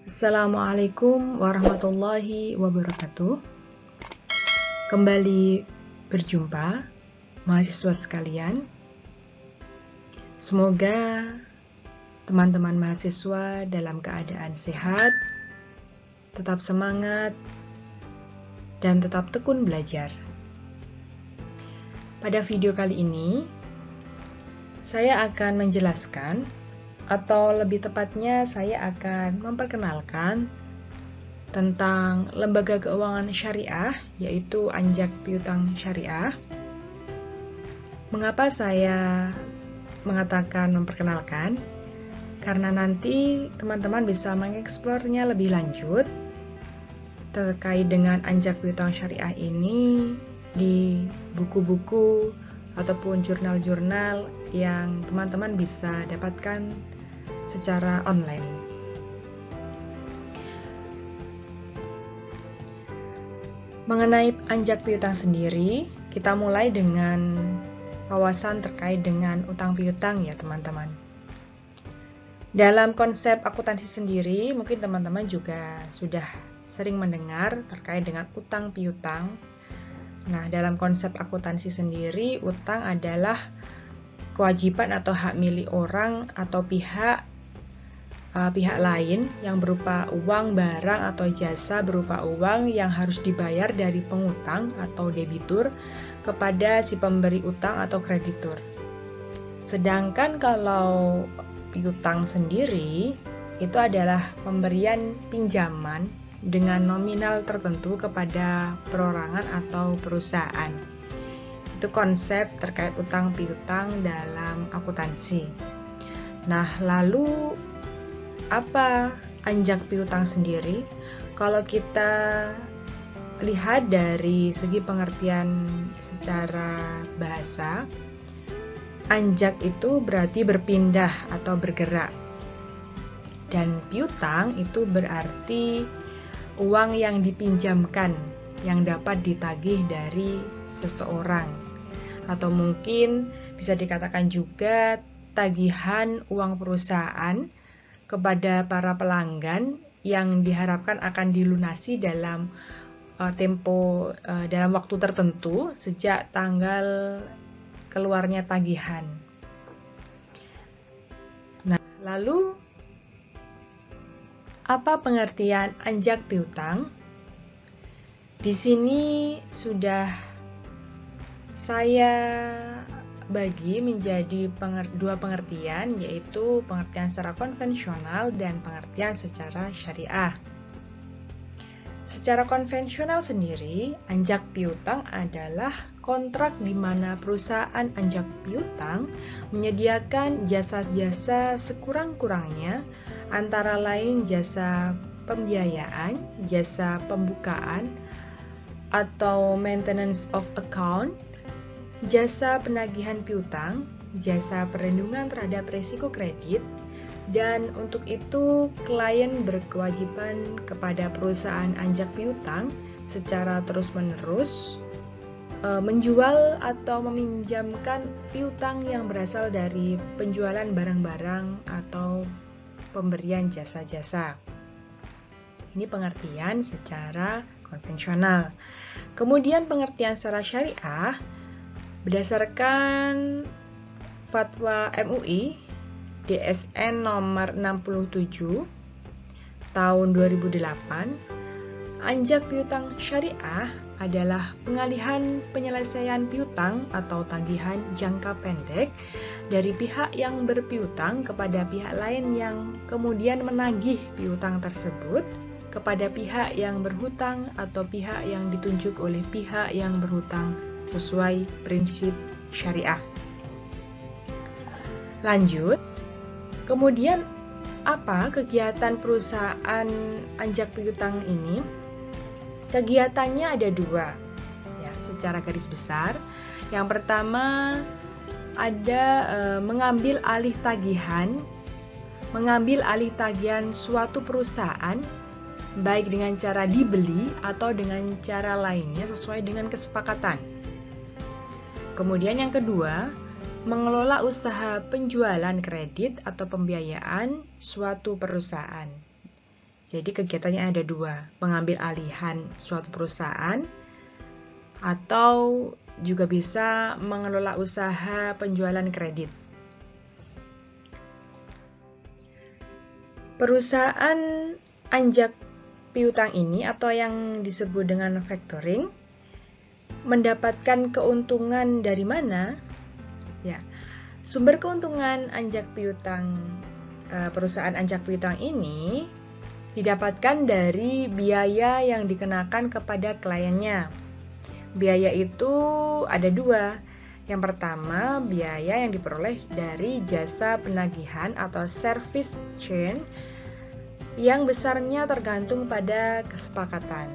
Assalamualaikum warahmatullahi wabarakatuh. Kembali berjumpa mahasiswa sekalian. Semoga teman-teman mahasiswa dalam keadaan sehat, tetap semangat, dan tetap tekun belajar. Pada video kali ini, saya akan menjelaskan, atau lebih tepatnya saya akan memperkenalkan tentang lembaga keuangan syariah, yaitu Anjak Piutang Syariah. Mengapa saya mengatakan memperkenalkan? Karena nanti teman-teman bisa mengeksplornya lebih lanjut terkait dengan Anjak Piutang Syariah ini di buku-buku ataupun jurnal-jurnal yang teman-teman bisa dapatkan secara online. Mengenai Anjak Piutang sendiri, kita mulai dengan wawasan terkait dengan utang piutang ya teman-teman. Dalam konsep akuntansi sendiri, mungkin teman-teman juga sudah sering mendengar terkait dengan utang piutang. Nah, dalam konsep akuntansi sendiri, utang adalah kewajiban atau hak milik orang atau pihak lain yang berupa uang, barang, atau jasa berupa uang yang harus dibayar dari pengutang atau debitur kepada si pemberi utang atau kreditur. Sedangkan kalau piutang sendiri, itu adalah pemberian pinjaman dengan nominal tertentu kepada perorangan atau perusahaan. Itu konsep terkait utang piutang dalam akuntansi. Nah, lalu apa Anjak Piutang sendiri? Kalau kita lihat dari segi pengertian secara bahasa, anjak itu berarti berpindah atau bergerak. Dan piutang itu berarti uang yang dipinjamkan yang dapat ditagih dari seseorang. Atau mungkin bisa dikatakan juga tagihan uang perusahaan kepada para pelanggan yang diharapkan akan dilunasi dalam dalam waktu tertentu sejak tanggal keluarnya tagihan. Nah, lalu apa pengertian anjak piutang? Di sini sudah saya bagi menjadi dua pengertian, yaitu pengertian secara konvensional dan pengertian secara syariah. Secara konvensional sendiri, anjak piutang adalah kontrak di mana perusahaan anjak piutang menyediakan jasa-jasa sekurang-kurangnya, antara lain jasa pembiayaan, jasa pembukaan atau maintenance of account, jasa penagihan piutang, jasa perlindungan terhadap risiko kredit, dan untuk itu klien berkewajiban kepada perusahaan anjak piutang secara terus-menerus menjual atau meminjamkan piutang yang berasal dari penjualan barang-barang atau pemberian jasa-jasa. Ini pengertian secara konvensional. Kemudian pengertian secara syariah berdasarkan Fatwa MUI DSN nomor 67 tahun 2008, anjak piutang syariah adalah pengalihan penyelesaian piutang atau tagihan jangka pendek dari pihak yang berpiutang kepada pihak lain yang kemudian menagih piutang tersebut kepada pihak yang berhutang atau pihak yang ditunjuk oleh pihak yang berhutang sesuai prinsip syariah. Lanjut, kemudian apa kegiatan perusahaan anjak piutang ini? Kegiatannya ada dua, ya, secara garis besar. Yang pertama ada mengambil alih tagihan suatu perusahaan, baik dengan cara dibeli atau dengan cara lainnya sesuai dengan kesepakatan. Kemudian yang kedua, mengelola usaha penjualan kredit atau pembiayaan suatu perusahaan. Jadi kegiatannya ada dua, pengambil alihan suatu perusahaan atau juga bisa mengelola usaha penjualan kredit. Perusahaan anjak piutang ini atau yang disebut dengan factoring mendapatkan keuntungan dari mana? Ya, sumber keuntungan anjak piutang perusahaan anjak piutang ini didapatkan dari biaya yang dikenakan kepada kliennya. Biaya itu ada dua. Yang pertama, biaya yang diperoleh dari jasa penagihan atau service chain yang besarnya tergantung pada kesepakatan.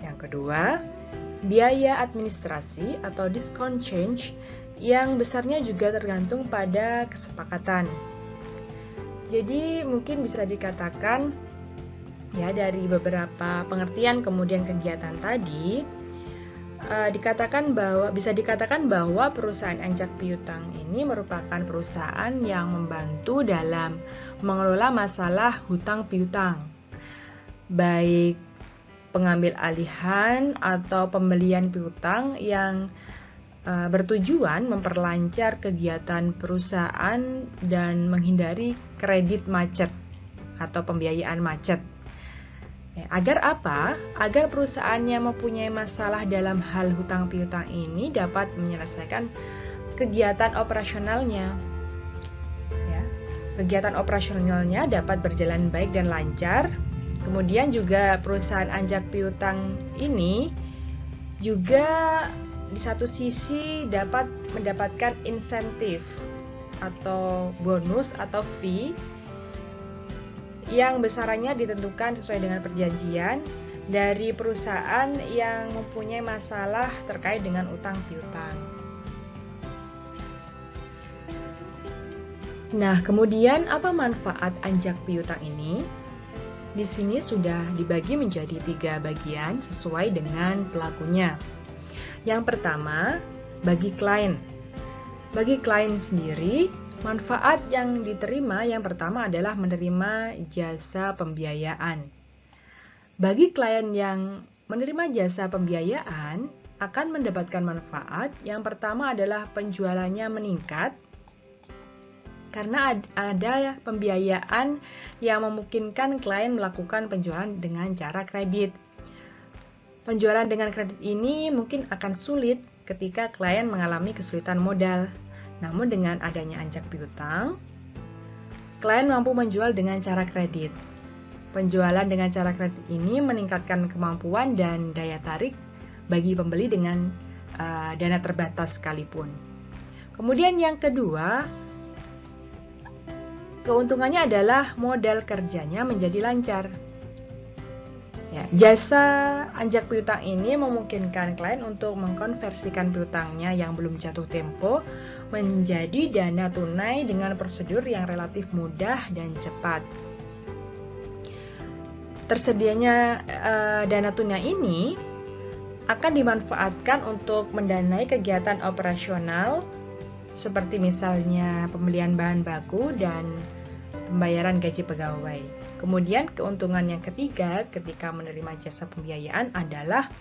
Yang kedua, biaya administrasi atau discount change yang besarnya juga tergantung pada kesepakatan. Jadi mungkin bisa dikatakan ya dari beberapa pengertian kemudian kegiatan tadi bisa dikatakan bahwa perusahaan anjak piutang ini merupakan perusahaan yang membantu dalam mengelola masalah hutang piutang, baik pengambil alihan atau pembelian piutang yang bertujuan memperlancar kegiatan perusahaan dan menghindari kredit macet atau pembiayaan macet. Agar apa? Agar perusahaannya mempunyai masalah dalam hal hutang piutang ini dapat menyelesaikan kegiatan operasionalnya. Ya, kegiatan operasionalnya dapat berjalan baik dan lancar. Kemudian juga perusahaan anjak piutang ini juga di satu sisi dapat mendapatkan insentif atau bonus atau fee yang besarannya ditentukan sesuai dengan perjanjian dari perusahaan yang mempunyai masalah terkait dengan utang piutang. Nah, kemudian apa manfaat anjak piutang ini? Di sini sudah dibagi menjadi 3 bagian sesuai dengan pelakunya. Yang pertama, bagi klien. Bagi klien sendiri, manfaat yang diterima yang pertama adalah menerima jasa pembiayaan. Bagi klien yang menerima jasa pembiayaan akan mendapatkan manfaat. Yang pertama adalah penjualannya meningkat karena ada pembiayaan yang memungkinkan klien melakukan penjualan dengan cara kredit. Penjualan dengan kredit ini mungkin akan sulit ketika klien mengalami kesulitan modal. Namun dengan adanya anjak piutang, klien mampu menjual dengan cara kredit. Penjualan dengan cara kredit ini meningkatkan kemampuan dan daya tarik bagi pembeli dengan dana terbatas sekalipun. Kemudian yang kedua, keuntungannya adalah modal kerjanya menjadi lancar. Ya, jasa anjak piutang ini memungkinkan klien untuk mengkonversikan piutangnya yang belum jatuh tempo menjadi dana tunai dengan prosedur yang relatif mudah dan cepat. Tersedianya dana tunai ini akan dimanfaatkan untuk mendanai kegiatan operasional seperti misalnya pembelian bahan baku dan pembayaran gaji pegawai. Kemudian keuntungan yang ketiga ketika menerima jasa pembiayaan adalah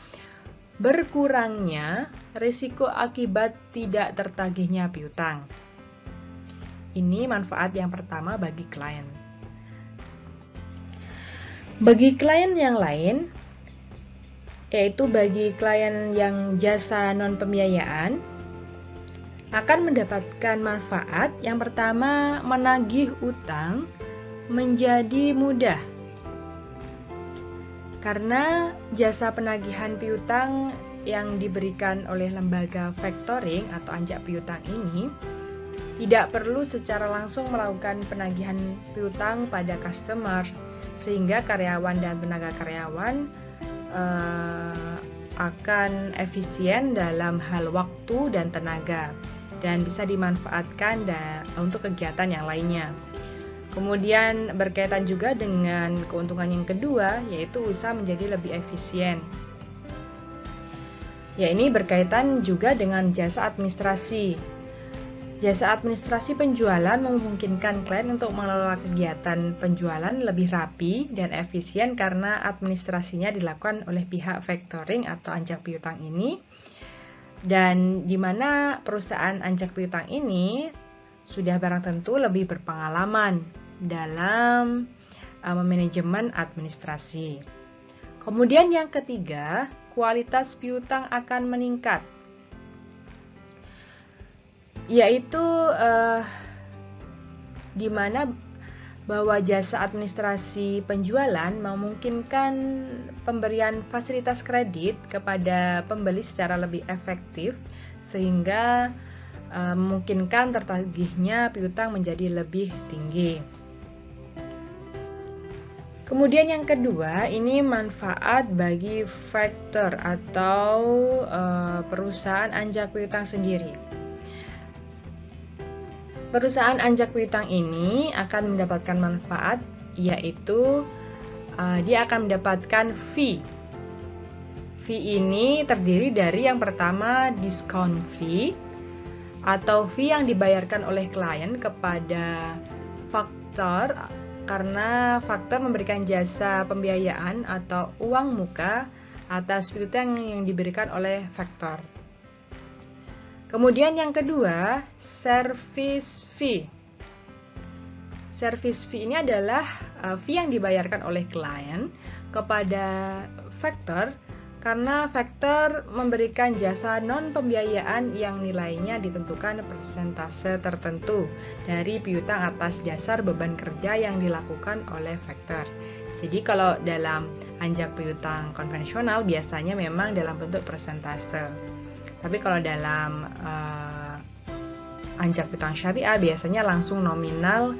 berkurangnya risiko akibat tidak tertagihnya piutang. Ini manfaat yang pertama bagi klien. Bagi klien yang lain, yaitu bagi klien yang jasa non-pembiayaan, akan mendapatkan manfaat. Yang pertama, menagih utang menjadi mudah. Karena jasa penagihan piutang yang diberikan oleh lembaga factoring atau anjak piutang ini tidak perlu secara langsung melakukan penagihan piutang pada customer, sehingga karyawan dan tenaga karyawan akan efisien dalam hal waktu dan tenaga dan bisa dimanfaatkan untuk kegiatan yang lainnya. Kemudian berkaitan juga dengan keuntungan yang kedua, yaitu usaha menjadi lebih efisien. Ya, ini berkaitan juga dengan jasa administrasi. Jasa administrasi penjualan memungkinkan klien untuk mengelola kegiatan penjualan lebih rapi dan efisien karena administrasinya dilakukan oleh pihak factoring atau anjak piutang ini. Dan di mana perusahaan anjak piutang ini sudah barang tentu lebih berpengalaman dalam manajemen administrasi. Kemudian yang ketiga, kualitas piutang akan meningkat, yaitu di mana bahwa jasa administrasi penjualan memungkinkan pemberian fasilitas kredit kepada pembeli secara lebih efektif sehingga memungkinkan tertagihnya piutang menjadi lebih tinggi. Kemudian yang kedua, ini manfaat bagi factor atau perusahaan anjak piutang sendiri. Perusahaan anjak piutang ini akan mendapatkan manfaat, yaitu dia akan mendapatkan fee. Fee ini terdiri dari yang pertama diskon fee atau fee yang dibayarkan oleh klien kepada faktor karena faktor memberikan jasa pembiayaan atau uang muka atas piutang yang diberikan oleh faktor. Kemudian yang kedua, service fee. Service fee ini adalah fee yang dibayarkan oleh klien kepada faktor karena faktor memberikan jasa non-pembiayaan yang nilainya ditentukan persentase tertentu dari piutang atas dasar beban kerja yang dilakukan oleh faktor. Jadi kalau dalam anjak piutang konvensional biasanya memang dalam bentuk persentase. Tapi kalau dalam anjak piutang syariah biasanya langsung nominal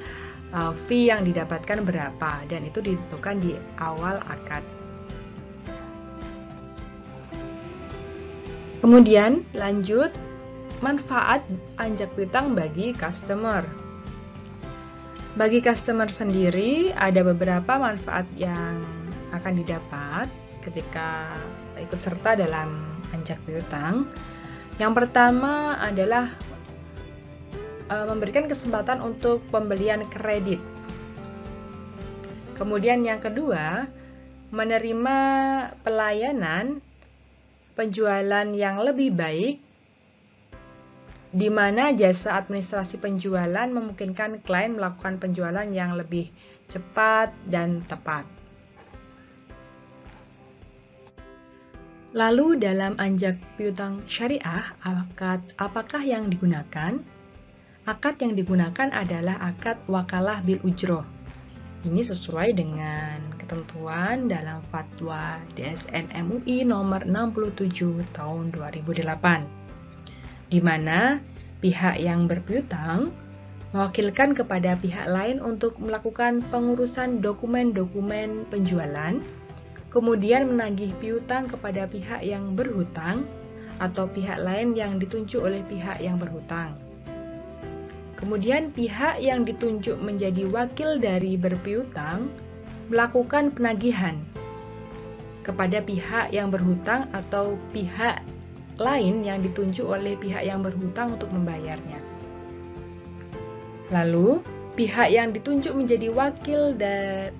fee yang didapatkan berapa dan itu ditentukan di awal akad. Kemudian lanjut, manfaat anjak piutang bagi customer. Bagi customer sendiri ada beberapa manfaat yang akan didapat ketika ikut serta dalam anjak piutang. Yang pertama adalah memberikan kesempatan untuk pembelian kredit. Kemudian yang kedua, menerima pelayanan penjualan yang lebih baik, di mana jasa administrasi penjualan memungkinkan klien melakukan penjualan yang lebih cepat dan tepat. Lalu dalam anjak piutang syariah, akad apakah yang digunakan? Akad yang digunakan adalah akad wakalah bil ujroh. Ini sesuai dengan ketentuan dalam Fatwa DSN MUI nomor 67 tahun 2008, di mana pihak yang berpiutang mewakilkan kepada pihak lain untuk melakukan pengurusan dokumen-dokumen penjualan, kemudian menagih piutang kepada pihak yang berhutang atau pihak lain yang ditunjuk oleh pihak yang berhutang. Kemudian pihak yang ditunjuk menjadi wakil dari berpiutang melakukan penagihan kepada pihak yang berhutang atau pihak lain yang ditunjuk oleh pihak yang berhutang untuk membayarnya. Lalu, pihak yang ditunjuk menjadi wakil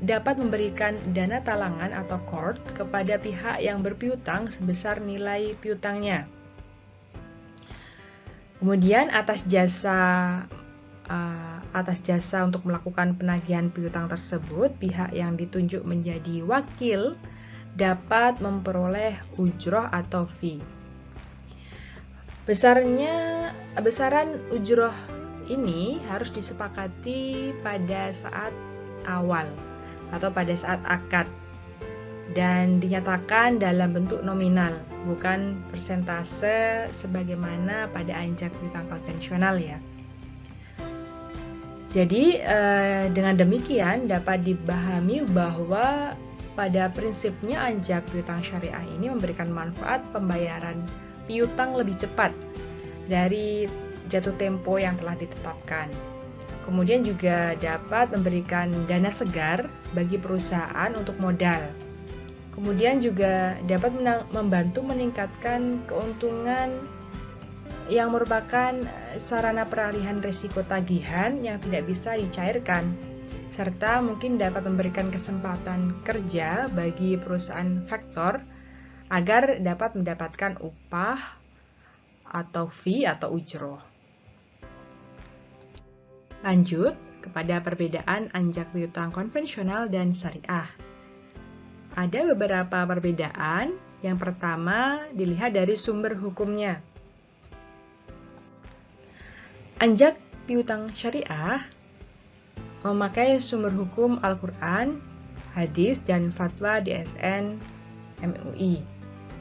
dapat memberikan dana talangan atau qard kepada pihak yang berpiutang sebesar nilai piutangnya. Kemudian atas jasa untuk melakukan penagihan piutang tersebut, pihak yang ditunjuk menjadi wakil dapat memperoleh ujroh atau fee. Besaran ujroh ini harus disepakati pada saat awal atau pada saat akad dan dinyatakan dalam bentuk nominal, bukan persentase sebagaimana pada anjak piutang konvensional ya. Jadi dengan demikian dapat dipahami bahwa pada prinsipnya anjak piutang syariah ini memberikan manfaat pembayaran piutang lebih cepat dari jatuh tempo yang telah ditetapkan. Kemudian juga dapat memberikan dana segar bagi perusahaan untuk modal. Kemudian juga dapat membantu meningkatkan keuntungan yang merupakan sarana peralihan risiko tagihan yang tidak bisa dicairkan, serta mungkin dapat memberikan kesempatan kerja bagi perusahaan faktor agar dapat mendapatkan upah atau fee atau ujroh. Lanjut kepada perbedaan anjak piutang konvensional dan syariah. Ada beberapa perbedaan. Yang pertama, dilihat dari sumber hukumnya. Anjak piutang syariah memakai sumber hukum Al-Quran, hadis, dan fatwa DSN MUI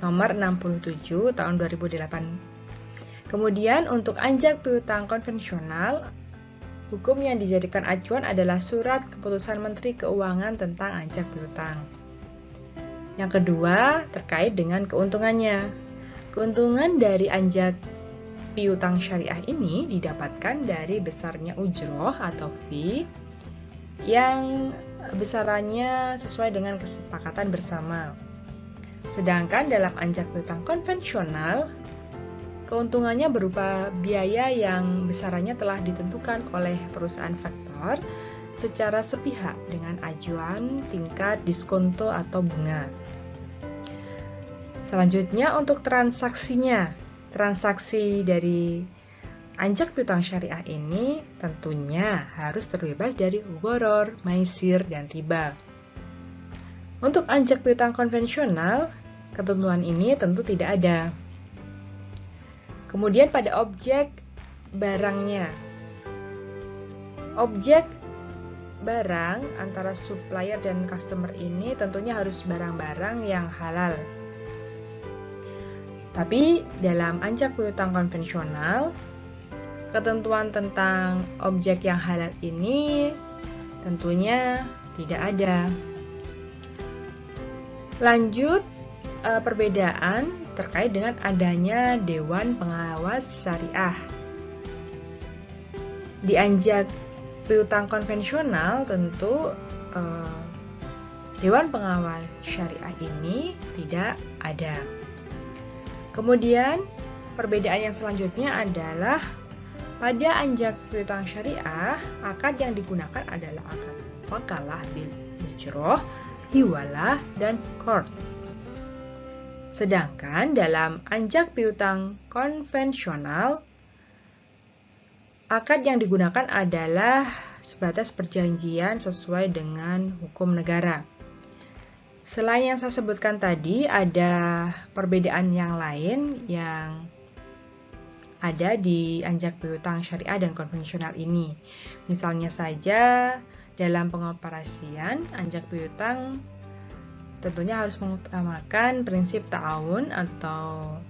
nomor 67 tahun 2008. Kemudian untuk anjak piutang konvensional, hukum yang dijadikan acuan adalah surat keputusan Menteri Keuangan tentang anjak piutang. Yang kedua, terkait dengan keuntungannya. Keuntungan dari anjak piutang syariah ini didapatkan dari besarnya ujroh atau fee yang besarannya sesuai dengan kesepakatan bersama. Sedangkan dalam anjak piutang konvensional, keuntungannya berupa biaya yang besarannya telah ditentukan oleh perusahaan faktor secara sepihak dengan acuan tingkat diskonto atau bunga. Selanjutnya untuk transaksinya. Transaksi dari anjak piutang syariah ini tentunya harus terbebas dari gharar, maisir, dan riba. Untuk anjak piutang konvensional, ketentuan ini tentu tidak ada. Kemudian pada objek barangnya. Objek barang antara supplier dan customer ini tentunya harus barang-barang yang halal. Tapi dalam anjak piutang konvensional, ketentuan tentang objek yang halal ini tentunya tidak ada. Lanjut, perbedaan terkait dengan adanya Dewan Pengawas Syariah. Di anjak piutang konvensional tentu Dewan Pengawas Syariah ini tidak ada. Kemudian perbedaan yang selanjutnya adalah pada anjak piutang syariah, akad yang digunakan adalah akad wakalah bil ujroh, hiwalah, dan qard. Sedangkan dalam anjak piutang konvensional, akad yang digunakan adalah sebatas perjanjian sesuai dengan hukum negara. Selain yang saya sebutkan tadi, ada perbedaan yang lain yang ada di anjak piutang syariah dan konvensional ini. Misalnya saja, dalam pengoperasian, anjak piutang tentunya harus mengutamakan prinsip ta'awun atau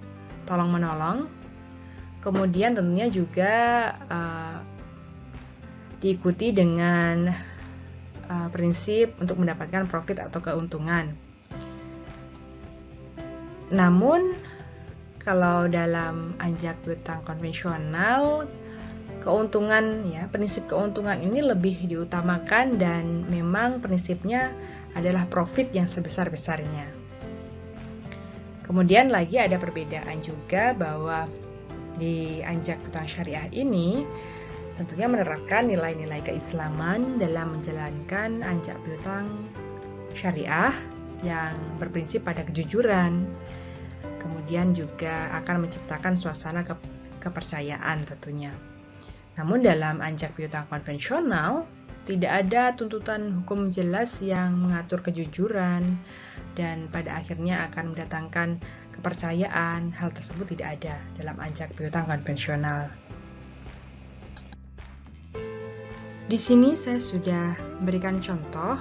tolong-menolong. Kemudian tentunya juga diikuti dengan prinsip untuk mendapatkan profit atau keuntungan. Namun, kalau dalam anjak piutang konvensional, prinsip keuntungan ini lebih diutamakan dan memang prinsipnya adalah profit yang sebesar-besarnya. Kemudian lagi ada perbedaan juga bahwa di anjak piutang syariah ini tentunya menerapkan nilai-nilai keislaman dalam menjalankan anjak piutang syariah yang berprinsip pada kejujuran. Kemudian juga akan menciptakan suasana kepercayaan tentunya. Namun dalam anjak piutang konvensional, tidak ada tuntutan hukum jelas yang mengatur kejujuran dan pada akhirnya akan mendatangkan kepercayaan. Hal tersebut tidak ada dalam anjak piutang konvensional. Di sini saya sudah berikan contoh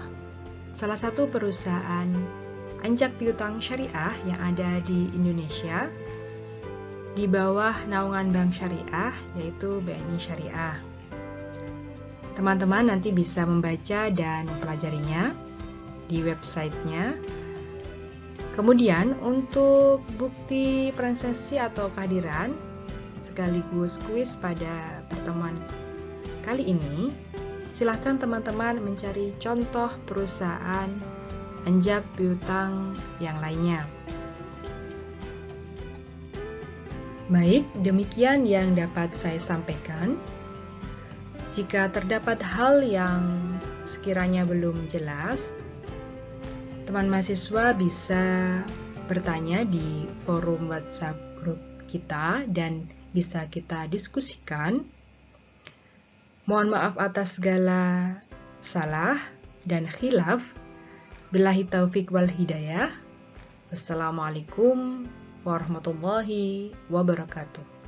salah satu perusahaan anjak piutang syariah yang ada di Indonesia di bawah naungan Bank Syariah, yaitu BNI Syariah. Teman-teman nanti bisa membaca dan mempelajarinya di websitenya. Kemudian untuk bukti transaksi atau kehadiran sekaligus kuis pada pertemuan kali ini, silakan teman-teman mencari contoh perusahaan anjak piutang yang lainnya. Baik, demikian yang dapat saya sampaikan. Jika terdapat hal yang sekiranya belum jelas, teman mahasiswa bisa bertanya di forum WhatsApp grup kita dan bisa kita diskusikan. Mohon maaf atas segala salah dan khilaf. Billahi taufiq wal hidayah. Wassalamualaikum warahmatullahi wabarakatuh.